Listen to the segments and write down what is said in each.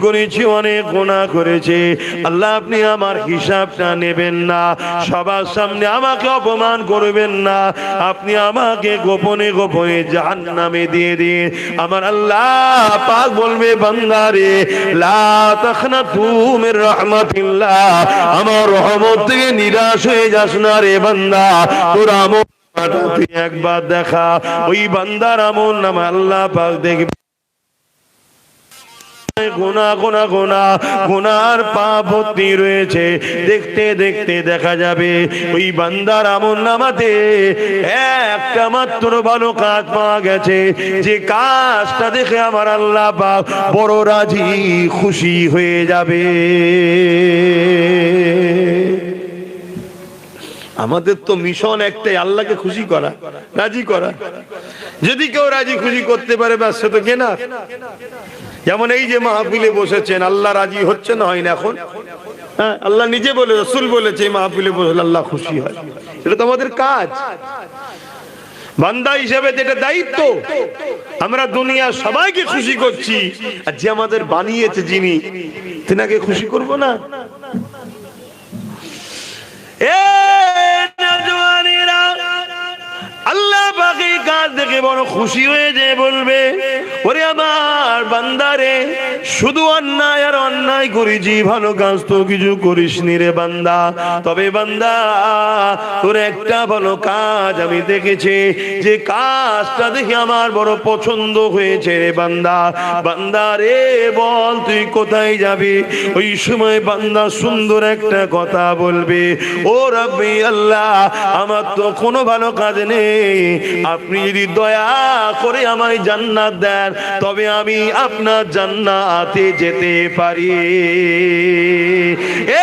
করেছি, অনেক গুনাহ করেছি। আল্লাহ আপনি আমার হিসাবটা নেবেন না, সবার সামনে আমাকে অপমান করবেন না, আপনি আমাকে গোপনে গোপনে জাহান্নামে দিয়ে দিন। আমার আল্লাহ পাক বলবে বান্দারে লা তাখনাতু মির রাহমাতিল্লাহ, আমার রহমত থেকে নিরাশ হয়ে যাস না রে বান্দা। তোর আমল তুই একবার দেখা, ওই বান্দার আমল নামা আল্লাহ পাক দেখবে গুনার পাপ ভর্তি রয়েছে। দেখতে দেখতে দেখা যাবে ওই বান্দার আমলনামাতে একটা মাত্র ভালো কাজ পাওয়া গেছে, যে কাজটা দেখে আমার আল্লাহ পাক বড় রাজি খুশি হয়ে যাবে। আমাদের তো মিশন একটাই, আল্লাহকে খুশি করা, রাজি করা। যদি কেউ রাজি খুশি করতে পারে ব্যাস সে তো কেনা। যেমন এই যে মাহফিলে বসেছেন, আল্লাহ রাজি হচ্ছে না হয় না এখন? হ্যাঁ, আল্লাহ নিজে বলে, রাসূল বলেছে এই মাহফিলে বসলে আল্লাহ খুশি হয়। এটা তো আমাদের কাজ, বান্দা হিসেবে এটা দায়িত্ব। আমরা দুনিয়া সবাইকে খুশি করছি, আর যে আমাদের বানিয়েছে যিনি, তিনাকে খুশি করব না? আল্লাহ পাকে কাজ দেখে বড় খুশি হয়ে যায়, বলবে ওরে আমার বান্দারে, শুধু অন্যায় আর অন্যায় করেছি, ভালো কাজ তো কিছু করিসনি রে বান্দা। তবে বান্দা তোর একটা ভালো কাজ আমি দেখেছি, যে কাজটা দেখে আমার বড় পছন্দ হয়েছে রে বান্দা। বান্দা রে বল তুই কোথায় যাবি? ওই সময় বান্দা সুন্দর একটা কথা বলবে, ও রব্বি আল্লাহ, আমার তো কোনো ভালো কাজ নেই, আপনি যদি দয়া করে আমায় জান্নাত দেন তবে আমি আপনার জান্নাতে যেতে পারি।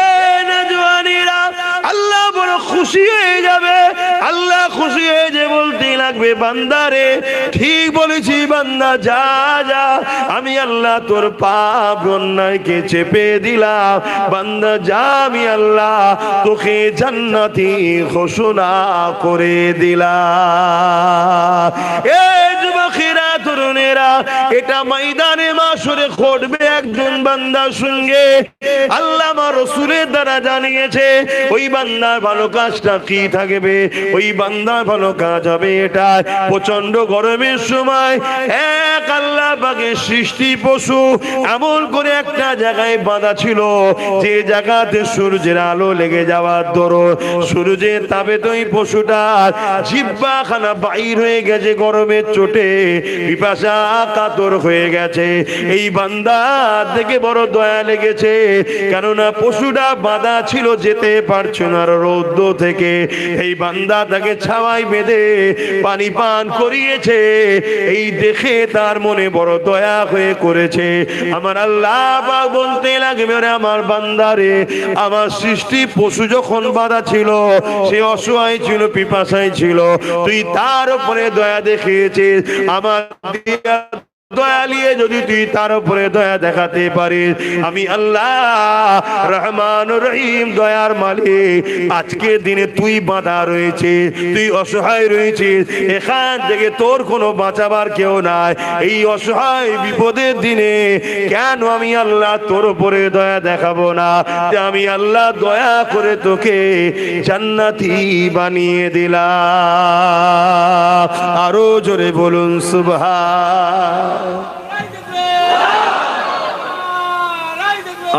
এ নওজওয়ানেরা, আল্লাহ বড় খুশি হয়ে যাবে। আল্লাহ খুশি হয়ে যে বলতে লাগবে বান্দারে ঠিক বলেছি বান্দা, যা যা, আমি আল্লাহ তোর পাপ অন্যায়কে চেপে দিলাম। বান্দা যা, আমি আল্লাহ তোকে জান্নাতি ঘোষণা করে দিলাম। এই যুবকেরা, তরুণেরা, এটা ময়দানে মাশরে ঘটবে একজন বান্দার সঙ্গে। আল্লাহ আমার রাসূলের দ্বারা জানিয়েছে ওই বান্দার ভালো কাজটা কি থাকবে। ওই বান্দার ভালো কাজ হবে এটা, প্রচন্ড গরমের সময় এক আল্লাহ পাকের সৃষ্টি পশু এমন করে একটা জায়গায় বাঁধা ছিল, যে জায়গাতে সূর্যের আলো লেগে যাওয়ার দরুন সূর্যের তাপে তো এই পশুটার জিহ্বাখানা বাইর হয়ে গেছে, গরমের চোটে পিপাসা কাতর হয়ে গেছে। এই বান্দা দেখে বড় দয়া লেগেছে, কেননা পশুটা বাঁধা ছিল, যেতে পারছে না রৌদ্র থেকে। এই বান্দা তাকে ছাওয়ায় বেঁধে পানি পান করিয়েছে। এই দেখে তার মনে বড় দয়া হয়ে করেছে। আমার আল্লাহ পাক বলতে লাগবে, আমার বান্দারে, আমার সৃষ্টি পশু যখন বাঁধা ছিল, সে অসহায় ছিল, পিপাসায় ছিল, তুই তার উপরে দয়া দেখিয়েছিস। আমার দয়া নিয়ে যদি তুই তার উপরে দয়া দেখাতে পারিস, আমি আল্লাহ রহমান রহিম দয়ার মালিক, আজকের দিনে তুই বাঁধা রয়েছে, তুই অসহায় রয়েছিস, এখান থেকে তোর কোনো বাঁচাবার কেউ নাই। এই অসহায় বিপদের দিনে কেন আমি আল্লাহ তোর উপরে দয়া দেখাবো না? যে আমি আল্লাহ দয়া করে তোকে জান্নাতি বানিয়ে দিলাম। আরো জোরে বলুন সুবহান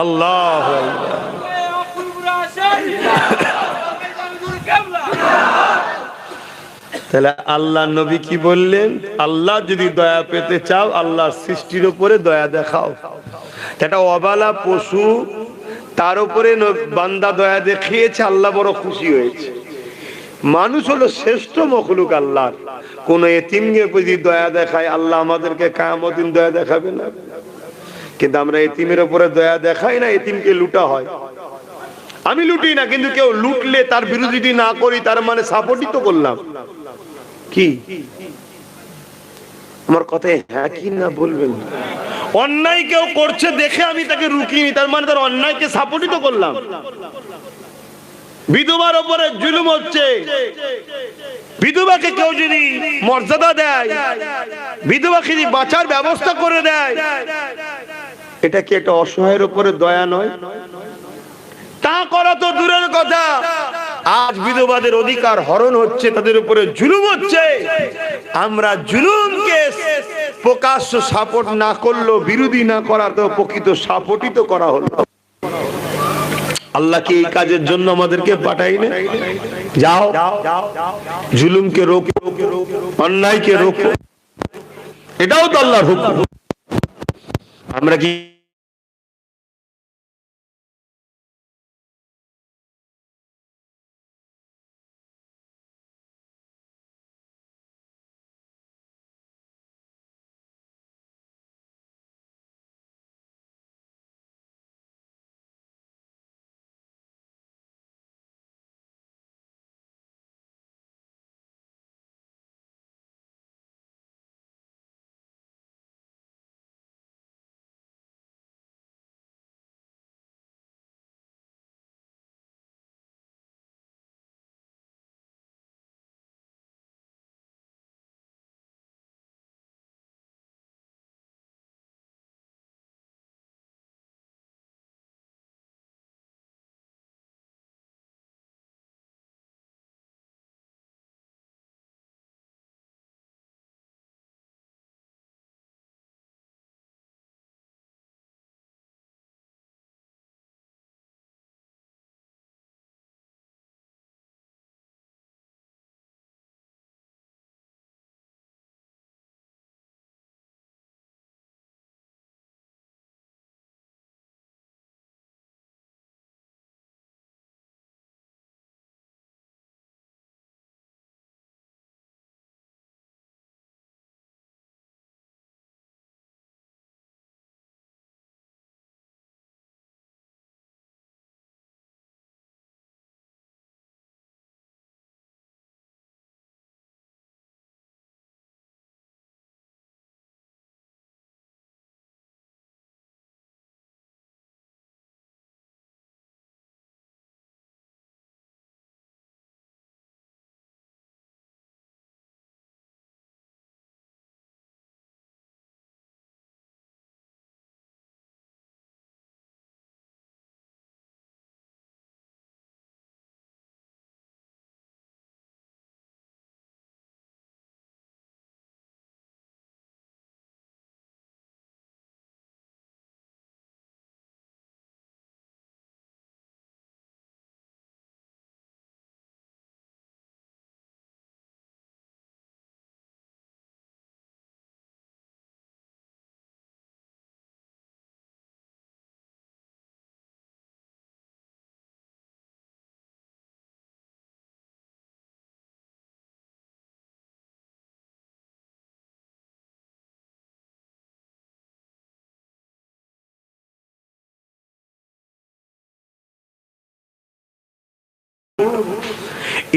আল্লাহ। তাহলে আল্লাহ নবী কি বললেন? আল্লাহ যদি দয়া পেতে চাও, আল্লাহর সৃষ্টির উপরে দয়া দেখাও। এটা অবালা পশু, তার উপরে বান্দা দয়া দেখিয়েছে, আল্লাহ বড় খুশি হয়েছে। মানুষ হলো শ্রেষ্ঠ মখলুক আল্লাহর। কোন এতিমকে যদি দয়া দেখায়, আল্লাহ আমাদেরকে কিয়ামত দিন দয়া দেখাবে না? কিন্তু আমরা এতিমের উপরে দয়া দেখাই না, এতিমকে লুটা হয়। আমি লুটি না, কিন্তু কেউ লুটলে তার বিরোধিতা না করি, তার মানে সাপোর্টই তো করলাম। কি আমার কথায় হ্যাঁ কি না বলবেন? অন্যায় কেউ করছে দেখে আমি তাকে রুকিনি, তার মানে তার অন্যায়কে সাপোর্টই তো করলাম। বিধবার উপরে জুলুম হচ্ছে, বিধবাকে কেউ যদি মর্যাদা দেয়, বিধবাকে যদি বাঁচার ব্যবস্থা করে দেয়, এটা কি একটা অসহায়ের উপরে দয়া নয়? তা করা তো দূরের কথা, আজ বিধবাদের অধিকার হরণ হচ্ছে, তাদের উপরে জুলুম হচ্ছে। আমরা জুলুমকে প্রকাশ্য সাপোর্ট না করলেও, বিরোধী না করা তো প্রকৃত সাপোর্টই তো করা হলো। আল্লাহ কি এই কাজের জন্য আমাদেরকে পাঠাইনি? যাও জুলুমকে রোকো, অন্যায়কে রোকো, এটাও তো আল্লাহর হুকুম। আমরা কি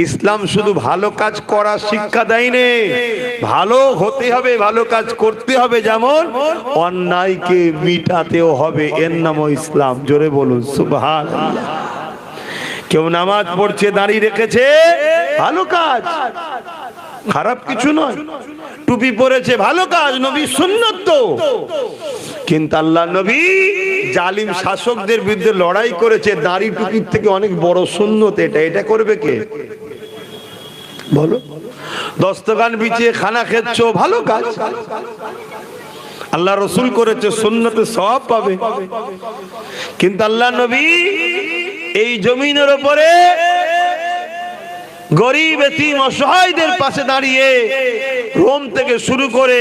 ইসলাম শুধু ভালো কাজ করার শিক্ষা দেয়নি, ভালো হতে হবে, ভালো কাজ করতে হবে, যেমন অন্যায়কে মিটাতেও হবে, এর নামও ইসলাম। জোরে বলুন সুবহানাল্লাহ। কেউ নামাজ পড়ছে, দাঁড়িয়ে রেখেছে, ভালো কাজ, খারাপ কিছু নয়। টুপি পরেছে, ভালো কাজ, নবী সুন্নাত তো। কিন্তু আল্লাহ নবী জালিম শাসকদের বিরুদ্ধে লড়াই করেছে, দাড়ি টুপির থেকে অনেক বড় সুন্নত এটা। এটা করবে কে বলো? দস্তকান বিছিয়ে খানা খেচ্ছ, ভালো কাজ, আল্লাহ রসুল করেছে, সুন্নতে সওয়াব পাবে। কিন্তু আল্লাহ নবী এই জমিনের উপরে গরিব এতিম অসহায়দের পাশে দাঁড়িয়ে রোম থেকে শুরু করে,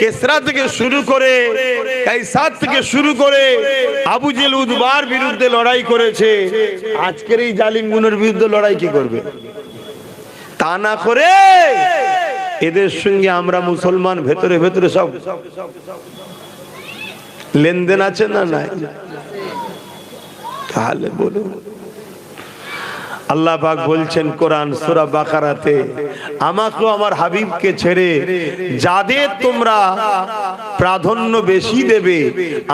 কেসরা থেকে শুরু করে, কাইসার থেকে শুরু করে আবু জেল উদবার বিরুদ্ধে লড়াই করেছে। আজকের এই জালিমগুলোর বিরুদ্ধে লড়াই কি করবে? তা না করে এদের সঙ্গে আমরা মুসলমান ভেতরে ভেতরে সব লেনদেন আছে না নাই? তাহলে বলুন, আল্লাহ পাক বলছেন কোরআন সূরা বাকারাতে, আমাকে আমার হাবিবকে ছেড়ে যাদের তোমরা প্রাধান্য বেশি দেবে,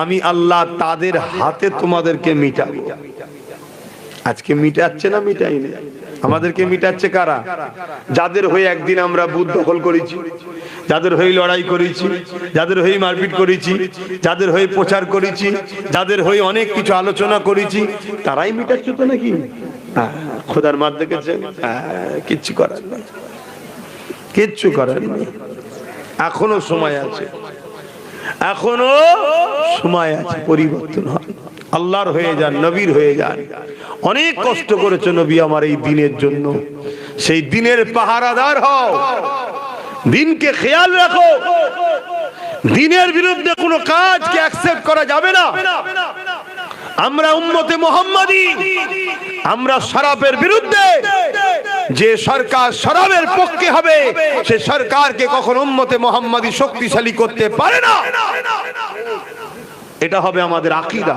আমি আল্লাহ তাদের হাতে তোমাদেরকে মিটাবো। আজকে মিটাচ্ছে না মিটাই না? আমাদেরকে মিটাচ্ছে কারা? যাদের হয়ে একদিন আমরা বুথ দখল করেছি, যাদের হয়ে লড়াই করেছি, যাদের হয়ে মারপিট করেছি, যাদের হয়ে প্রচার করেছি, যাদের হয়ে অনেক কিছু আলোচনা করেছি, তারাই মিটাচ্ছে তো নাকি? খোদার মার দেখেছেন, কিচ্ছু করার নেই, কিচ্ছু করার নেই। এখনো সময় আছে, এখনো সময় আছে, পরিবর্তন হয়, আল্লাহর হয়ে যান, নবীর হয়ে যান। অনেক কষ্ট করেছে নবী আমার এই দিনের জন্য, সেই দিনের পাহারাদার হও, দিনকে খেয়াল রাখো। দিনের বিরুদ্ধে কোনো কাজকে অ্যাকসেপ্ট করা যাবে না। আমরা উম্মতে মুহাম্মাদি, আমরা শরাবের বিরুদ্ধে। যে সরকার শরাবের পক্ষে হবে সে সরকারকে কখনো উম্মতে মুহাম্মাদি শক্তিশালী করতে পারে না। এটা হবে আমাদের আকীদা।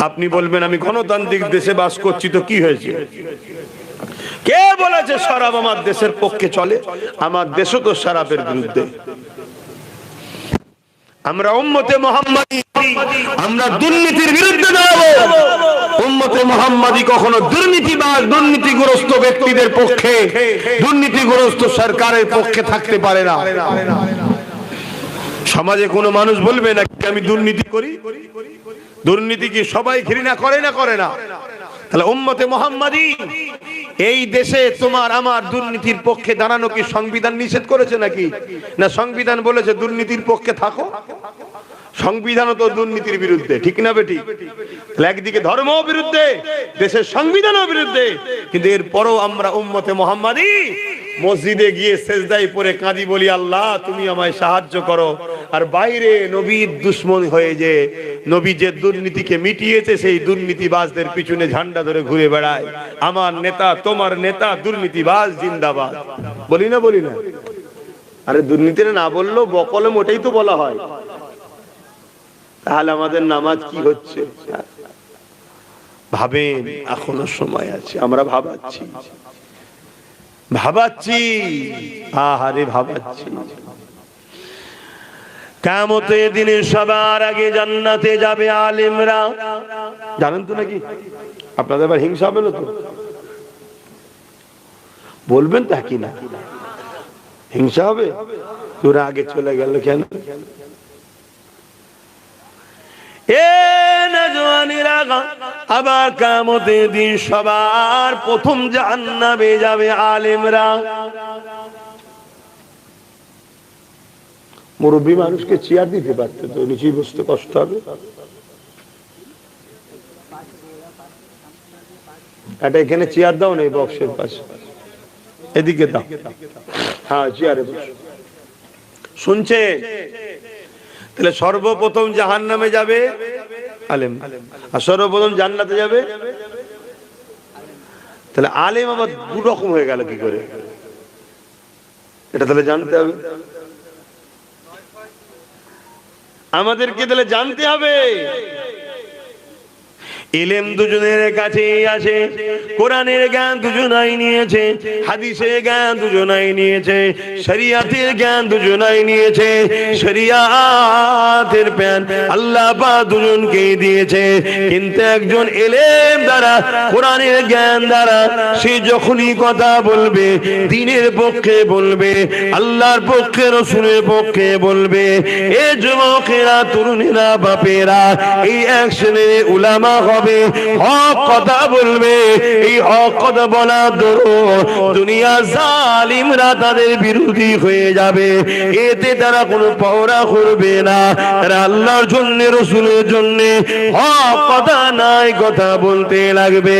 আপনি বলবেন আমি গণতান্ত্রিক দেশে বাস করছি, তো কি হয়েছে? কে বলেছে শরাব আমার দেশের পক্ষে চলে? আমার দেশও তো শরাবের বিরুদ্ধে। আমরা উম্মতে মুহাম্মাদি, আমরা দুর্নীতির বিরুদ্ধে দাঁড়াবো। উম্মতে মুহাম্মাদি কখনো দুর্নীতিবাজ, দুর্নীতিগ্রস্ত ব্যক্তিদের পক্ষে, দুর্নীতিগ্রস্ত সরকারের পক্ষে থাকতে পারে না। সমাজে কোনো মানুষ বলবে না আমি দুর্নীতি করি? দুর্নীতি কি সবাই ঘৃণা করে না? করে না? তাহলে উম্মতে মুহাম্মাদি এই দেশে তোমার আমার দুর্নীতির পক্ষে দাঁড়ানো কি সংবিধান নিষেধ করেছে নাকি? না, সংবিধান বলেছে দুর্নীতির পক্ষে থাকো। সংবিধানও তো দুর্নীতির বিরুদ্ধে, ঠিক না বেটি? একদিকে ধর্ম বিরুদ্ধে, দেশের সংবিধানও বিরুদ্ধে, কিন্তু এরপরও আমরা উম্মতে মুহাম্মাদি মসজিদে গিয়ে সেজদায় পড়ে কাঁদি, বলি আল্লাহ তুমি আমায় সাহায্য করো। আর বাইরে নবীর দুশ্মন হয়ে যে নবী যে দুর্নীতিকে মিটিয়েছে সেই দুর্নীতিবাজদের পিছনে ঝান্ডা ধরে ঘুরে বেড়ায়। আমার নেতা, তোমার নেতা দুর্নীতিবাজ জিন্দাবাদ, বলি না? বলি না? আরে দুর্নীতি না বললেও বকলম ওটাই তো বলা হয়। তাহলে আমাদের নামাজ কি হচ্ছে? ভাবেন, এখনো সময় আছে। আমরা ভাবাচ্ছি, ভাবাচ্ছি, আহারে ভাবাচ্ছি। কিয়ামতের দিনে সবার আগে জান্নাতে যাবে আলেমরা। জানেন তো নাকি? আপনাদের এবার হিংসা হবে না তো? বলবেন তা কি না? হিংসা হবে? তোরা আগে চলে গেল কেন? আবার কিয়ামতের দিন সবার প্রথম জাহান্নামে যাবে আলেমরা। মুরব্বী মানুষকে চেয়ার দিতে পারতে তো, নিচে বসতে কষ্ট হবে। এটা এখানে চেয়ার দাও না, এই বক্সের পাশে, এদিকে দাও। হ্যাঁ, চেয়ারে বসো। শুনছে? তাহলে সর্বপ্রথম জাহান্নামে যাবে আলেম, আর সর্বপ্রথম জান্নাতে যাবে। তাহলে আলেম আবার দু রকম হয়ে গেল কি করে? এটা তাহলে জানতে হবে আমাদেরকে, তাহলে জানতে হবে। ইলম দুজনের কাছেই আছে, কোরআনের জ্ঞান দুজনাই নিয়েছে, হাদিসের জ্ঞান দুজনাই নিয়েছে, শরিয়াতের জ্ঞান দুজনাই নিয়েছে। শরিয়াতের জ্ঞান আল্লাহ পাক দুজনকেই দিয়েছে, কিন্তু একজন ইলম দ্বারা, কোরআনের জ্ঞান দ্বারা সে যখনই কথা বলবে, দ্বীনের পক্ষে বলবে, আল্লাহর পক্ষে, রাসূলের পক্ষে বলবে। এই যুবকেরা, তরুণেরা, বাপেরা, এই এক শ্রেণীর উলামা হবে, হক কথা বলবে। এই হক কথা বলার দরুন দুনিয়া জালিমরা তাদের বিরোধী হয়ে যাবে। এতে তারা কোনো পরোয়া করবে না, তারা আল্লাহর জন্য, রাসূলের জন্য হক কথা নাই কথা বলতে লাগবে।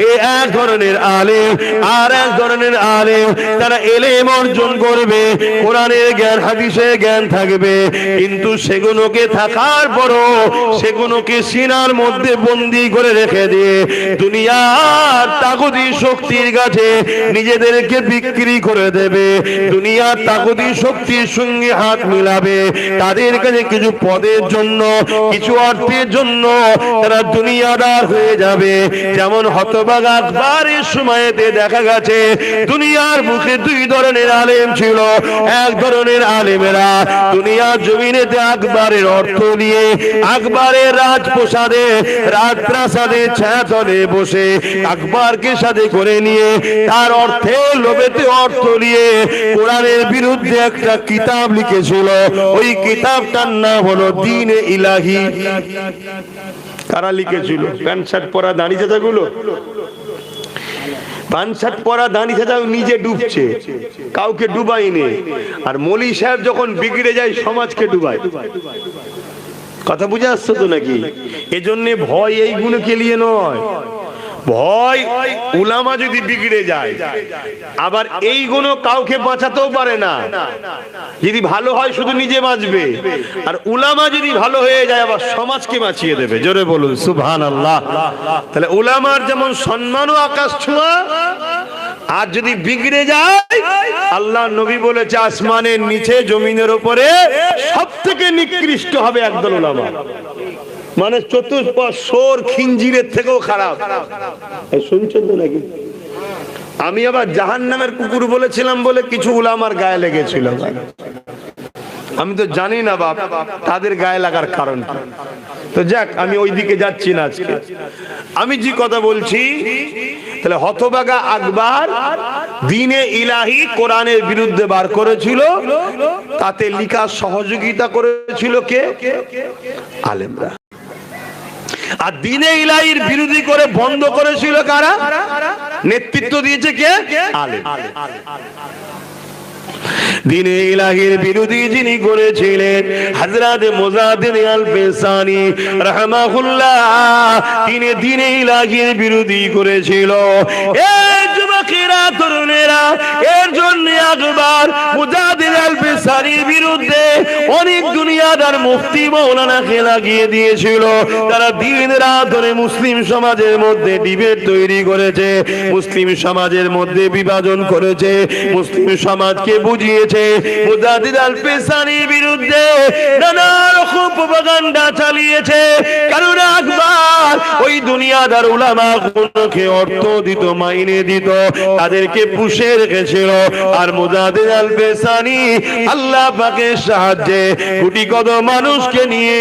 এই এক ধরনের আলেম। আর এক ধরনের আলেম, তারা ইলম অর্জন করবে, কোরআনের জ্ঞান, হাদিসের জ্ঞান থাকবে, কিন্তু সেগুলোকে থাকার পরও সেগুলোকে সিনার মধ্যে বন্দী করে রেখে দিয়ে দুনিয়ার তাগুতি শক্তির কাছে নিজেদেরকে বিক্রি করে দেবে। দুনিয়ার তাগুতি শক্তির সঙ্গে হাত মিলাবে। তাদের কাছে কিছু পদের জন্য, কিছু অর্থের জন্য তারা দুনিয়াদার হয়ে যাবে। যেমন হতভাগা আকবরের সময়তে দেখা গেছে দুনিয়ার মুখে দুই ধরনের আলেম ছিল। এক ধরনের আলেমেরা দুনিয়ার জমিনেতে আকবরের অর্থ নিয়ে আকবরের রাজপ্রাসাদে রাত্রা প্রাসাদে ছায়াতলে বসে আকবরকে সাথে করে নিয়ে তার অর্থে লোভেতে অর্থ নিয়ে কোরআনের বিরুদ্ধে একটা কিতাব লিখেছিল। ওই কিতাবটার নাম হলো দ্বীন ইলাহি। কারা লিখেছিল? প্যান্ট শার্ট পরা দাড়ি চাচাগুলো। প্যান্ট শার্ট পরা দাড়ি চাচা নিজে ডুবছে, কাউকে ডুবাইনি। আর মৌলী সাহেব যখন বিগড়ে যায় সমাজকে ডুবায়। কথা বুঝে আসছো তো নাকি? এজন্য ভয় এই গুণকে নিয়ে নয়, ভয় উলামা যদি বিগড়ে যায়, আবার এই গুণ কাউকে বাঁচাতেও পারে না। যদি ভালো হয় শুধু নিজে বাঁচবে, আর উলামা যদি ভালো হয়ে যায় আবার সমাজকে বাঁচিয়ে দেবে। জোরে বলুন সুবহানাল্লাহ। তাহলে উলামার যেমন সম্মানও আকাশ ছোঁয়া, আর যদি বিগড়ে যায়, আল্লাহ নবী বলেছে আসমানের নিচে জমিনের উপরে সব থেকে নিকৃষ্ট হবে একদল উলামা। মানে চতুষ্পদ সোর খিঞ্জিরের থেকেও খারাপ। শুনছেন তো নাকি? আমি আবার জাহান্নামের কুকুর বলেছিলাম বলে কিছু উলামার গায়ে লেগেছিল। আমি তো জানি না বাপ তাদের গায়ে লাগার কারণ। তো যাক, আমি ওই দিকে যাচ্ছি না আজকে। আমি যে কথা বলছি, তাহলে হতভাগা আকবর দ্বীনে ইলাহি কোরআনের বিরুদ্ধে বার করেছিল, তাতে লিখা সহযোগিতা করেছিল কে? আলেমরা। আর দ্বীনে ইলাহির বিরোধী করে বন্ধ করেছিল কারা? নেতৃত্ব দিয়েছে কে? আলেম। দ্বীনে ইলাহির বিরোধী যিনি করেছিলেন হযরত মুজাদ্দিদ আল পেসানি রাহমাহুল্লাহ, তিনি দ্বীনে ইলাহির বিরোধী করেছিল। এই যুবকেরা, তরুণেরা, এর জন্য আকবর মুজাদ্দিদ আল পেসানির বিরুদ্ধে অনেক দুনিয়াদার মুফতি মাওলানাকে লাগিয়ে দিয়েছিল। তারা দিন রাত ধরে মুসলিম সমাজের মধ্যে ডিবেট তৈরি করেছে, মুসলিম সমাজের মধ্যে বিভাজন করেছে, মুসলিম সমাজকে বুঝিয়েছে মুজাদ্দিদ আল পেসানির বিরুদ্ধে নানা রকম প্রপাগান্ডা চালিয়েছে। কারণ আকবর ওই দুনিয়াদার উলামাগুলোকে অর্থ দিত, মাইনে দিত, তাদেরকে পুষে রেখেছিল। আর মুজাদ্দিদ আল পেসানি আল্লাহ পাকের সাহায্যে কোটি কত মানুষকে নিয়ে,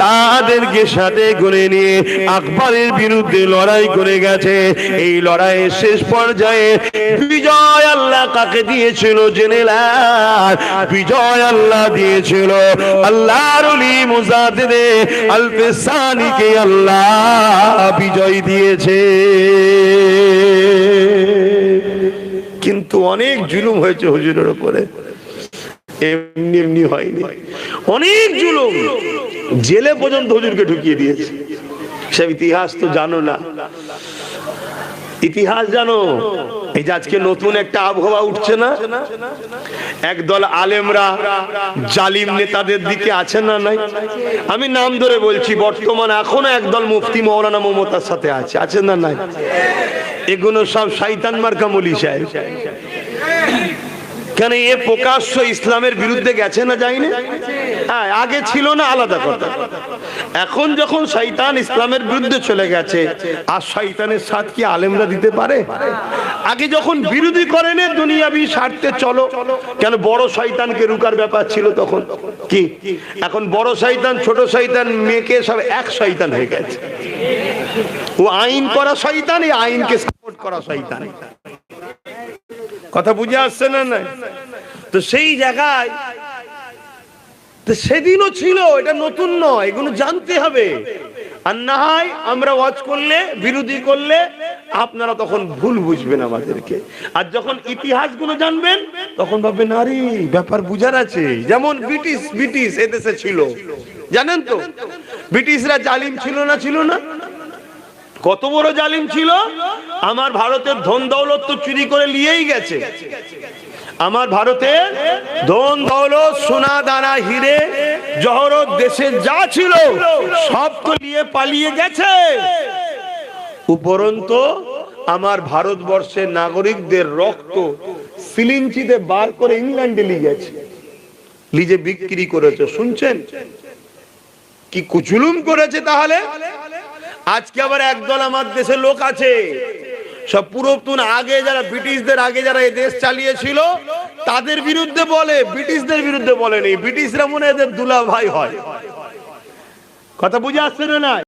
তাদেরকে সাথে করে নিয়ে আকবরের বিরুদ্ধে লড়াই করে গেছে। এই লড়াইয়ের শেষ পর্যায়ে বিজয় আল্লাহ কাকে দিয়েছিল জেনে নাও। বিজয় আল্লাহ দিয়েছিল আল্লাহর ওলি মুজাদ্দিদ আল পেসানিকে। আল্লাহ বিজয় দিয়েছে। কিন্তু অনেক জুলুম হয়েছে হুজুরের উপরে, এমনি এমনি হয়নি। অনেক জুলুম, জেলে পর্যন্ত হুজুরকে ঢুকিয়ে দিয়েছে। সব ইতিহাস তো জানো না? ইতিহাস জানো? এই যে আজকে নতুন একটা আবহাওয়া উঠছে না, একদল আলেমরা জালিম নেতাদের দিকে আছে না নাই? আমি নাম ধরে বলছি, বর্তমান এখনো একদল মুফতি মাওলানা মমতার সাথে আছে, আছে না নাই? এগুলো সব শয়তান মার্কা মৌলী সাহেব। কেন এ প্রকাশ্য ইসলামের বিরুদ্ধে গেছে না যায়নি? হ্যাঁ, আগে ছিল না, আলাদা কথা। এখন যখন শয়তান ইসলামের বিরুদ্ধে চলে গেছে, আর শয়তানের সাথ কি আলেমরা দিতে পারে? আগে যখন বিরোধী করেন দুনিয়াবি স্বার্থে চলো, কেন বড় শয়তানকে রুকার ব্যাপার ছিল তখন কি? এখন বড় শয়তান ছোট শয়তান মেয়েকে সব এক শয়তান হয়ে গেছে। ও আইন করা শয়তান, এই আইনকে সাপোর্ট করা শয়তান। কথা বুঝে আসছে না? নাই তো সেই জায়গায় তো সেদিনও ছিল, এটা নতুন নয়, এগুলো জানতে হবে। আর না হয় আমরা ওয়াজ করলে, বিরোধী করলে আপনারা তখন ভুল বুঝবেন আমাদেরকে। আর যখন ইতিহাস গুলো জানবেন তখন ভাববেন আরে ব্যাপার বুঝার আছে। যেমন ব্রিটিশ এদেশে ছিল, জানেন তো? ব্রিটিশরা জালিম ছিল না? ছিল না? কত বড় জালিম ছিল! আমার ভারতের ধন দৌলত তো চুরি করে নিয়েই গেছে। আমার ভারতের ধন দৌলত, সোনা দানা, হিরে জহরত, দেশে যা ছিল সব তো নিয়ে পালিয়ে গেছে। উপরন্তু আমার ভারতবর্ষের নাগরিকদের রক্ত সিলিঞ্চিতে বার করে ইংল্যান্ডে নিয়ে গেছে, লিজে বিক্রি করেছে। শুনছেন কি কুচুলুম করেছে? তাহলে আজকে আবার একদল আমার দেশে লোক আছে, সব পুরাতন আগে যারা ব্রিটিশদের আগে যারা এই দেশ চালিয়েছিল তাদের বিরুদ্ধে বলে, ব্রিটিশদের বিরুদ্ধে বলেনি। ব্রিটিশরা মনে এদের দুলা ভাই হয়। কথা বুঝে আসছে না?